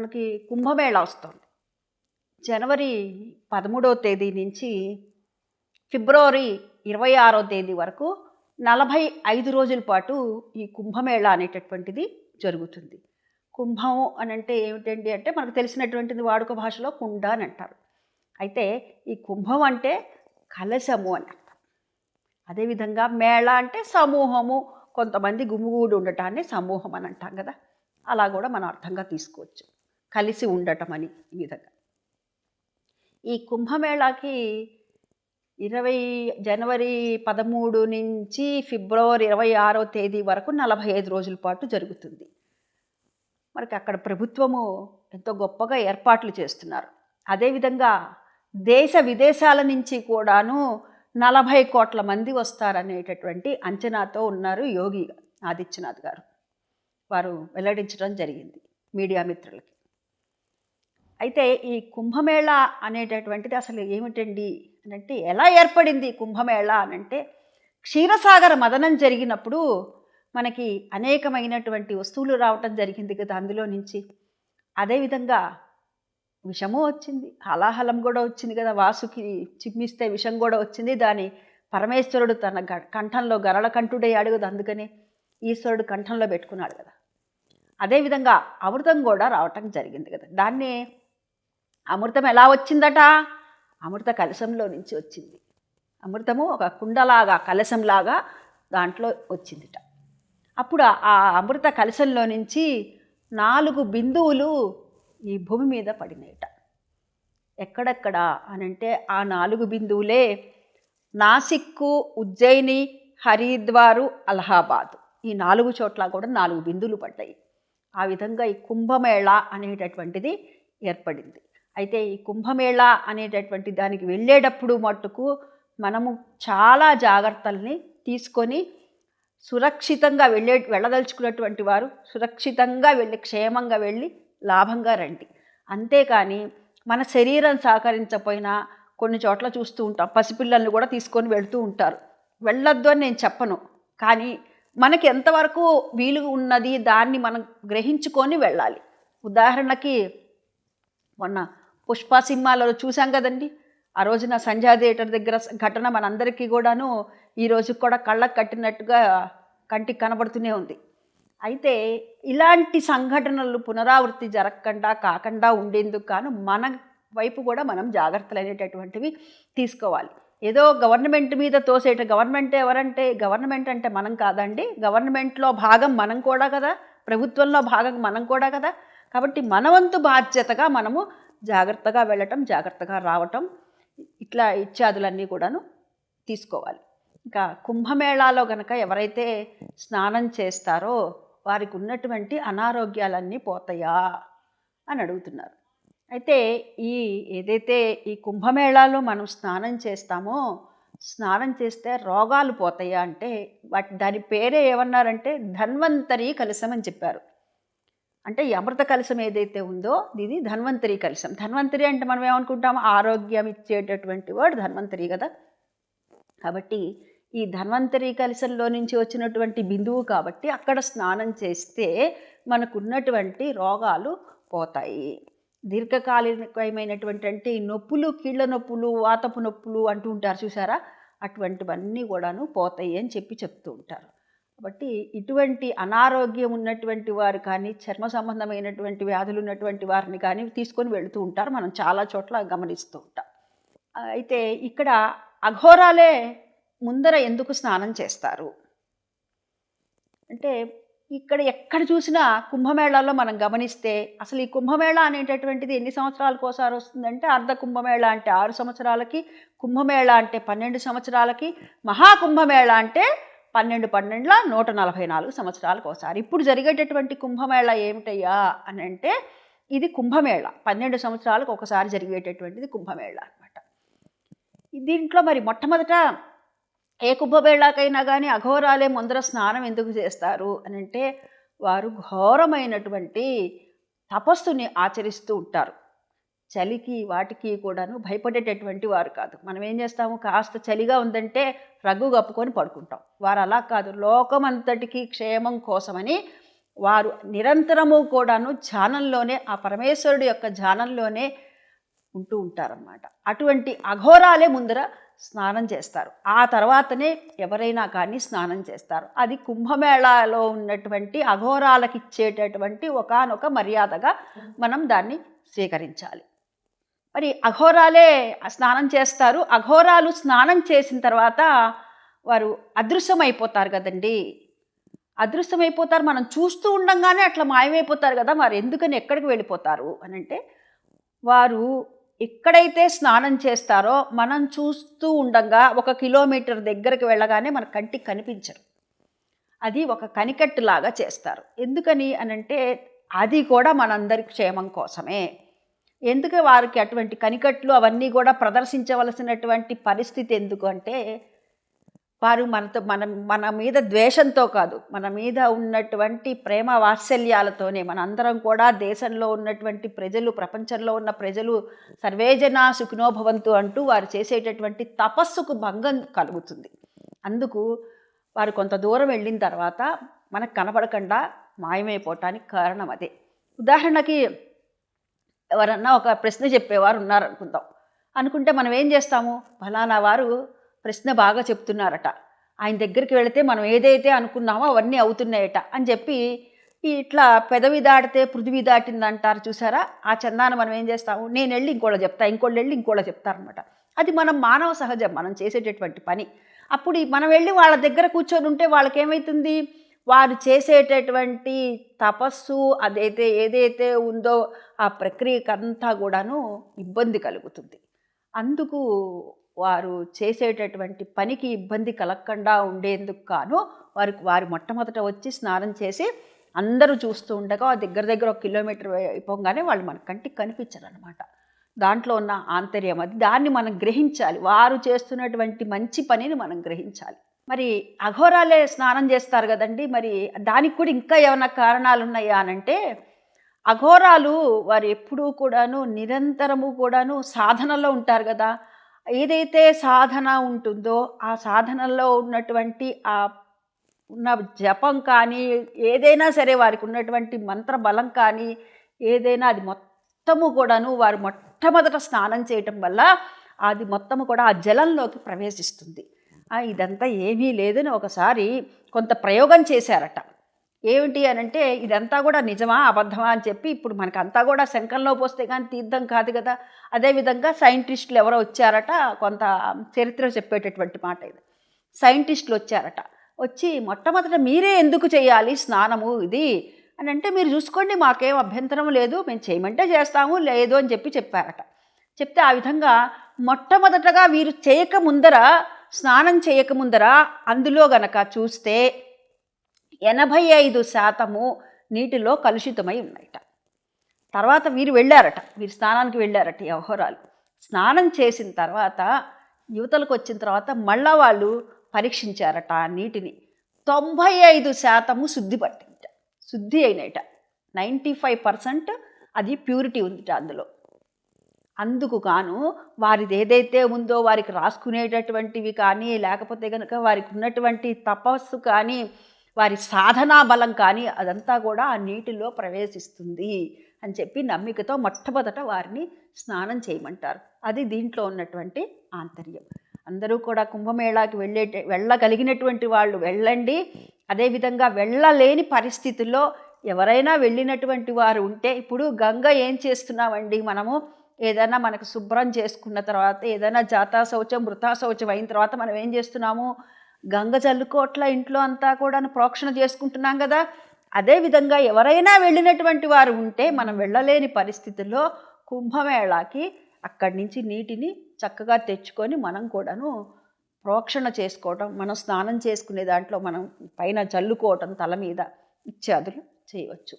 మనకి కుంభమేళా వస్తుంది. జనవరి 13వ తేదీ నుంచి ఫిబ్రవరి 26వ తేదీ వరకు 45 రోజుల పాటు ఈ కుంభమేళా అనేటటువంటిది జరుగుతుంది. కుంభం అని అంటే ఏమిటండి అంటే మనకు తెలిసినటువంటిది వాడుక భాషలో కుండ అని అంటారు. అయితే ఈ కుంభం అంటే కలశము అని అర్థం. అదేవిధంగా మేళ అంటే సమూహము, కొంతమంది గుమిగూడి ఉండటాన్ని సమూహం అని అంటాం కదా, అలా కూడా మనం అర్థంగా తీసుకోవచ్చు, కలిసి ఉండటం అని. ఈ విధంగా ఈ కుంభమేళాకి జనవరి 13 నుంచి ఫిబ్రవరి 26వ తేదీ వరకు 45 రోజుల పాటు జరుగుతుంది. మనకి అక్కడ ప్రభుత్వము ఎంతో గొప్పగా ఏర్పాట్లు చేస్తున్నారు. అదేవిధంగా దేశ విదేశాల నుంచి కూడాను 40 కోట్ల మంది వస్తారనేటటువంటి అంచనాతో ఉన్నారు యోగి ఆదిత్యనాథ్ గారు. వారు వెల్లడించడం జరిగింది మీడియా మిత్రులకి. అయితే ఈ కుంభమేళా అనేటటువంటిది అసలు ఏమిటండి అని అంటే, ఎలా ఏర్పడింది కుంభమేళా అని అంటే, క్షీరసాగర మదనం జరిగినప్పుడు మనకి అనేకమైనటువంటి వస్తువులు రావటం జరిగింది కదా అందులో నుంచి. అదేవిధంగా విషము వచ్చింది, హలాహలం కూడా వచ్చింది కదా, వాసుకి చిమ్మిస్తే విషం కూడా వచ్చింది. దాని పరమేశ్వరుడు తన కంఠంలో గరళ కంఠుడయ్యాడు కదా, అందుకని ఈశ్వరుడు కంఠంలో పెట్టుకున్నాడు కదా. అదేవిధంగా అమృతం కూడా రావటం జరిగింది కదా. దాన్ని అమృతం ఎలా వచ్చిందట, అమృత కలశంలో నుంచి వచ్చింది. అమృతము ఒక కుండలాగా కలశంలాగా దాంట్లో వచ్చిందిట. అప్పుడు ఆ అమృత కలశంలో నుంచి 4 బిందువులు ఈ భూమి మీద పడినాయట. ఎక్కడెక్కడ అనంటే ఆ 4 బిందువులే నాసిక్కు, ఉజ్జయిని, హరిద్వారు, అలహాబాదు, ఈ 4 చోట్ల కూడా 4 బిందువులు పడ్డాయి. ఆ విధంగా ఈ కుంభమేళా అనేటటువంటిది ఏర్పడింది. అయితే ఈ కుంభమేళా అనేటటువంటి దానికి వెళ్ళేటప్పుడు మట్టుకు మనము చాలా జాగ్రత్తల్ని తీసుకొని సురక్షితంగా వెళ్ళదలుచుకున్నటువంటి వారు సురక్షితంగా వెళ్ళి క్షేమంగా వెళ్ళి లాభంగా రండి. అంతేకాని మన శరీరం సహకరించకపోయినా కొన్ని చోట్ల చూస్తూ ఉంటాం, పసిపిల్లల్ని కూడా తీసుకొని వెళుతూ ఉంటారు. వెళ్ళొద్దు అని నేను చెప్పను, కానీ మనకి ఎంతవరకు వీలు ఉన్నది దాన్ని మనం గ్రహించుకొని వెళ్ళాలి. ఉదాహరణకి మొన్న పుష్ప సినిమాలో చూసాం కదండి, ఆ రోజున సంధ్యా థియేటర్ దగ్గర ఘటన మనందరికీ కూడాను ఈ రోజు కూడా కళ్ళకు కట్టినట్టుగా కంటికి కనబడుతూనే ఉంది. అయితే ఇలాంటి సంఘటనలు పునరావృత్తి కాకుండా ఉండేందుకు కాను మన వైపు కూడా మనం జాగ్రత్తలు అనేటటువంటివి తీసుకోవాలి. ఏదో గవర్నమెంట్ మీద తోసేట, గవర్నమెంట్ ఎవరంటే గవర్నమెంట్ అంటే మనం కాదండి, గవర్నమెంట్లో భాగం మనం కూడా కదా, ప్రభుత్వంలో భాగం మనం కూడా కదా. కాబట్టి మనవంతు బాధ్యతగా మనము జాగ్రత్తగా వెళ్ళటం, జాగ్రత్తగా రావటం, ఇట్లా ఇత్యాదులన్నీ కూడాను తీసుకోవాలి. ఇంకా కుంభమేళాలో కనుక ఎవరైతే స్నానం చేస్తారో వారికి ఉన్నటువంటి అనారోగ్యాలన్నీ పోతాయా అని అడుగుతున్నారు. అయితే ఏదైతే ఈ కుంభమేళాలో మనం స్నానం చేస్తామో, స్నానం చేస్తే రోగాలు పోతాయా అంటే దాని పేరే ఏమన్నారంటే ధన్వంతరి కలశం అని చెప్పారు. అంటే ఈ అమృత కలశం ఏదైతే ఉందో ఇది ధన్వంతరి కలశం. ధన్వంతరి అంటే మనం ఏమనుకుంటాం, ఆరోగ్యం ఇచ్చేటటువంటి వాడు ధన్వంతరి కదా. కాబట్టి ఈ ధన్వంతరి కలశంలో నుంచి వచ్చినటువంటి బిందువు కాబట్టి అక్కడ స్నానం చేస్తే మనకున్నటువంటి రోగాలు పోతాయి. దీర్ఘకాలికమైనటువంటి అంటే నొప్పులు, కీళ్ళ నొప్పులు, వాతపు నొప్పులు అంటూ ఉంటారు చూసారా, అటువంటివన్నీ కూడాను పోతాయి అని చెప్తూ ఉంటారు. కాబట్టి ఇటువంటి అనారోగ్యం ఉన్నటువంటి వారు కానీ, చర్మ సంబంధమైనటువంటి వ్యాధులు ఉన్నటువంటి వారిని కానీ తీసుకొని వెళుతూ ఉంటారు, మనం చాలా చోట్ల గమనిస్తూ ఉంటాం. అయితే ఇక్కడ అఘోరాలే ముందర ఎందుకు స్నానం చేస్తారు అంటే, ఇక్కడ ఎక్కడ చూసినా కుంభమేళాలో మనం గమనిస్తే అసలు ఈ కుంభమేళా అనేటటువంటిది ఎన్ని సంవత్సరాలకు ఒకసారి వస్తుందంటే, అర్ధ కుంభమేళా అంటే 6 సంవత్సరాలకి, కుంభమేళా అంటే 12 సంవత్సరాలకి, మహాకుంభమేళా అంటే 12 144 సంవత్సరాలకు ఒకసారి. ఇప్పుడు జరిగేటటువంటి కుంభమేళా ఏమిటయ్యా అని అంటే ఇది కుంభమేళా 12 సంవత్సరాలకు ఒకసారి జరిగేటటువంటిది కుంభమేళా అనమాట. దీంట్లో మరి మొట్టమొదట ఏ కుంభమేళాకైనా కానీ అఘోరాలే ముందర స్నానం ఎందుకు చేస్తారు అని అంటే, వారు ఘోరమైనటువంటి తపస్సుని ఆచరిస్తూ ఉంటారు. చలికి వాటికి కూడాను భయపడేటటువంటి వారు కాదు. మనం ఏం చేస్తాము, కాస్త చలిగా ఉందంటే రగ్గు కప్పుకొని పడుకుంటాం. వారు అలా కాదు, లోకమంతటికి క్షేమం కోసమని వారు నిరంతరము కూడాను ధ్యానంలోనే, ఆ పరమేశ్వరుడు యొక్క ధ్యానంలోనే ఉంటూ ఉంటారన్నమాట. అటువంటి అఘోరాలే ముందర స్నానం చేస్తారు. ఆ తర్వాతనే ఎవరైనా కానీ స్నానం చేస్తారు. అది కుంభమేళాలో ఉన్నటువంటి అఘోరాలకు ఇచ్చేటటువంటి ఒకానొక మర్యాదగా మనం దాన్ని స్వీకరించాలి. మరి అఘోరాలే స్నానం చేస్తారు. అఘోరాలు స్నానం చేసిన తర్వాత వారు అదృశ్యమైపోతారు కదండి. అదృశ్యమైపోతారు. మనం చూస్తూ ఉండంగానే అట్లా మాయమైపోతారు కదా. మరి ఎందుకని ఎక్కడికి వెళ్ళిపోతారు అని అంటే, వారు ఎక్కడైతే స్నానం చేస్తారో మనం చూస్తూ ఉండంగా 1 కిలోమీటర్ దగ్గరికి వెళ్ళగానే మన కంటికి కనిపించరు. అది ఒక కనికట్టులాగా చేస్తారు. ఎందుకని అనంటే అది కూడా మనందరి క్షేమం కోసమే. ఎందుకు వారికి అటువంటి కనికట్లు అవన్నీ కూడా ప్రదర్శించవలసినటువంటి పరిస్థితి ఎందుకు అంటే, వారు మన మీద ద్వేషంతో కాదు, మన మీద ఉన్నటువంటి ప్రేమ వాత్సల్యాలతోనే. మనందరం కూడా దేశంలో ఉన్నటువంటి ప్రజలు, ప్రపంచంలో ఉన్న ప్రజలు సర్వేజన సుఖినో భవంతు అంటూ వారు చేసేటటువంటి తపస్సుకు భంగం కలుగుతుంది. అందుకు వారు కొంత దూరం వెళ్ళిన తర్వాత మనకు కనపడకుండా మాయమైపోవటానికి కారణం అదే. ఉదాహరణకి ఎవరన్నా ఒక ప్రశ్న చెప్పేవారు ఉన్నారనుకుందాం. అనుకుంటే మనం ఏం చేస్తాము, ఫలానా వారు ప్రశ్న బాగా చెప్తున్నారట, ఆయన దగ్గరికి వెళితే మనం ఏదైతే అనుకున్నామో అవన్నీ అవుతున్నాయట అని చెప్పి ఇట్లా పెదవి దాటితే పృథివీ దాటింది అంటారు చూసారా. ఆ చందాన మనం ఏం చేస్తాము, నేను వెళ్ళి ఇంకోళ్ళ చెప్తా, ఇంకోళ్ళు వెళ్ళి ఇంకోళ్ళ చెప్తారనమాట. అది మనం మానవ సహజం, మనం చేసేటటువంటి పని. అప్పుడు మనం వెళ్ళి వాళ్ళ దగ్గర కూర్చొని ఉంటే వాళ్ళకేమవుతుంది, వారు చేసేటటువంటి తపస్సు ఏదైతే ఉందో ఆ ప్రక్రియకంతా కూడాను ఇబ్బంది కలుగుతుంది. అందుకు వారు చేసేటటువంటి పనికి ఇబ్బంది కలగకుండా ఉండేందుకు గాను వారు మొట్టమొదట వచ్చి స్నానం చేసి అందరూ చూస్తూ ఉండగా దగ్గర 1 కిలోమీటర్ అయిపోగానే వాళ్ళు మన కంటికి కనిపించరు అనమాట. దాంట్లో ఉన్న ఆంతర్యం అది. దాన్ని మనం గ్రహించాలి. వారు చేస్తున్నటువంటి మంచి పనిని మనం గ్రహించాలి. మరి అఘోరాలే స్నానం చేస్తారు కదండి. మరి దానికి కూడా ఇంకా ఏమైనా కారణాలు ఉన్నాయా అనంటే, అఘోరాలు వారు ఎప్పుడూ కూడాను నిరంతరము కూడాను సాధనలో ఉంటారు కదా. ఏదైతే సాధన ఉంటుందో ఆ సాధనలో ఉన్నటువంటి ఉన్న జపం కానీ ఏదైనా సరే, వారికి ఉన్నటువంటి మంత్ర బలం కానీ ఏదైనా అది మొత్తము కూడాను వారు మొట్టమొదట స్నానం చేయటం వల్ల అది మొత్తము కూడా ఆ జలంలోకి ప్రవేశిస్తుంది. ఇదంతా ఏమీ లేదని ఒకసారి కొంత ప్రయోగం చేశారట. ఏమిటి అనంటే, ఇదంతా కూడా నిజమా అబద్ధమా అని చెప్పి ఇప్పుడు మనకంతా కూడా శంఖంలో పోస్తే కానీ తీర్థం కాదు కదా. అదేవిధంగా సైంటిస్టులు ఎవరో వచ్చారట, కొంత చరిత్ర చెప్పేటటువంటి మాట ఇది. సైంటిస్టులు వచ్చారట, వచ్చి మొట్టమొదట మీరే ఎందుకు చేయాలి స్నానము ఇది అని అంటే, మీరు చూసుకోండి మాకేం అభ్యంతరం లేదు, మేము చేయమంటే చేస్తాము, లేదు అని చెప్పారట. చెప్తే ఆ విధంగా మొట్టమొదటగా వీరు స్నానం చేయకముందర అందులో గనక చూస్తే 85% నీటిలో కలుషితమై ఉన్నాయట. తర్వాత వీరు స్నానానికి వెళ్ళారట ఈ అఘోరాలు. స్నానం చేసిన తర్వాత యువతలకు వచ్చిన తర్వాత మళ్ళా వాళ్ళు పరీక్షించారట ఆ నీటిని. 95% శుద్ధి అయినట. 95% అది ప్యూరిటీ ఉందిట అందులో. అందుకు గాను వారిది ఏదైతే ఉందో, వారికి రాసుకునేటటువంటివి కానీ, లేకపోతే కనుక వారికి ఉన్నటువంటి తపస్సు కానీ, వారి సాధనా బలం కానీ అదంతా కూడా ఆ నీటిలో ప్రవేశిస్తుంది అని చెప్పి నమ్మికతో మొట్టమొదట వారిని స్నానం చేయమంటారు. అది దీంట్లో ఉన్నటువంటి ఆంతర్యం. అందరూ కూడా కుంభమేళాకి వెళ్ళగలిగినటువంటి వాళ్ళు వెళ్ళండి. అదేవిధంగా వెళ్ళలేని పరిస్థితుల్లో ఎవరైనా వెళ్ళినటువంటి వారు ఉంటే, ఇప్పుడు గంగ ఏం చేస్తున్నామండి మనము, ఏదైనా మనకు శుభ్రం చేసుకున్న తర్వాత, ఏదైనా జాతా శౌచం వృథా శౌచం అయిన తర్వాత మనం ఏం చేస్తున్నాము, గంగ జల్లుకోట్ల ఇంట్లో అంతా కూడా ప్రోక్షణ చేసుకుంటున్నాం కదా. అదేవిధంగా ఎవరైనా వెళ్ళినటువంటి వారు ఉంటే, మనం వెళ్ళలేని పరిస్థితుల్లో కుంభమేళాకి అక్కడి నుంచి నీటిని చక్కగా తెచ్చుకొని మనం కూడాను ప్రోక్షణ చేసుకోవటం, మనం స్నానం చేసుకునే దాంట్లో మనం పైన చల్లుకోవటం తల మీద ఇత్యాదులు చేయవచ్చు.